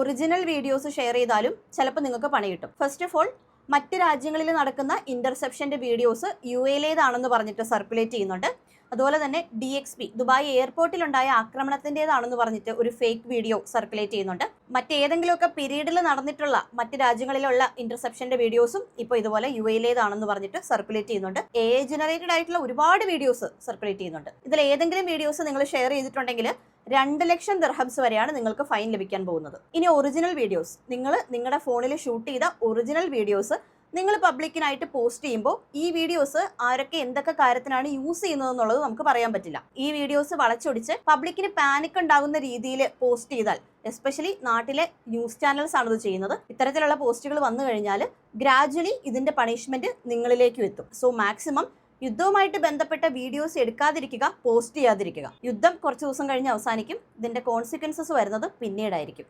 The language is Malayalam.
ഒറിജിനൽ വീഡിയോസ് ഷെയർ ചെയ്താലും ചിലപ്പോൾ നിങ്ങൾക്ക് പണി കിട്ടും. ഫസ്റ്റ് ഓഫ് ഓൾ, മറ്റ് രാജ്യങ്ങളിൽ നടക്കുന്ന ഇന്റർസെപ്ഷന്റെ വീഡിയോസ് UAE-ലേതാണെന്ന് പറഞ്ഞിട്ട് സർക്കുലേറ്റ് ചെയ്യുന്നുണ്ട്. അതുപോലെ തന്നെ DXP ദുബായ് എയർപോർട്ടിലുണ്ടായ ആക്രമണത്തിൻ്റെതാണെന്ന് പറഞ്ഞിട്ട് ഒരു ഫേക്ക് വീഡിയോ സർക്കുലേറ്റ് ചെയ്യുന്നുണ്ട്. മറ്റേതെങ്കിലുമൊക്കെ പീരീഡിൽ നടന്നിട്ടുള്ള മറ്റ് രാജ്യങ്ങളിലുള്ള ഇന്റർസെപ്ഷന്റെ വീഡിയോസും ഇപ്പോൾ ഇതുപോലെ UAE-ലേതാണെന്ന് പറഞ്ഞിട്ട് സർക്കുലേറ്റ് ചെയ്യുന്നുണ്ട്. AI ജനറേറ്റഡ് ആയിട്ടുള്ള ഒരുപാട് വീഡിയോസ് സർക്കുലേറ്റ് ചെയ്യുന്നുണ്ട്. ഇതിൽ ഏതെങ്കിലും വീഡിയോസ് നിങ്ങൾ ഷെയർ ചെയ്തിട്ടുണ്ടെങ്കിൽ 2 ലക്ഷം ദിർഹംസ് വരെയാണ് നിങ്ങൾക്ക് ഫൈൻ ലഭിക്കാൻ പോകുന്നത്. ഇനി ഒറിജിനൽ വീഡിയോസ്, നിങ്ങൾ നിങ്ങളുടെ ഫോണിൽ ഷൂട്ട് ചെയ്ത ഒറിജിനൽ വീഡിയോസ് നിങ്ങൾ പബ്ലിക്കിനായിട്ട് പോസ്റ്റ് ചെയ്യുമ്പോൾ ഈ വീഡിയോസ് ആരൊക്കെ എന്തൊക്കെ കാര്യത്തിനാണ് യൂസ് ചെയ്യുന്നതെന്നുള്ളത് നമുക്ക് പറയാൻ പറ്റില്ല. ഈ വീഡിയോസ് വളച്ചൊടിച്ച് പബ്ലിക്കിന് പാനിക് ഉണ്ടാകുന്ന രീതിയിൽ പോസ്റ്റ് ചെയ്താൽ, എസ്പെഷ്യലി നാട്ടിലെ ന്യൂസ് ചാനൽസ് ആണ് ഇത് ചെയ്യുന്നത്, ഇത്തരത്തിലുള്ള പോസ്റ്റുകൾ വന്നു കഴിഞ്ഞാൽ ഗ്രാജ്വലി ഇതിന്റെ പണിഷ്മെന്റ് നിങ്ങളിലേക്കും എത്തും. സോ മാക്സിമം യുദ്ധവുമായിട്ട് ബന്ധപ്പെട്ട വീഡിയോസ് എടുക്കാതിരിക്കുക, പോസ്റ്റ് ചെയ്യാതിരിക്കുക. യുദ്ധം കുറച്ച് ദിവസം കഴിഞ്ഞ് അവസാനിക്കും. ഇതിന്റെ കോൺസിക്വൻസസ് വരുന്നത് പിന്നീടായിരിക്കും.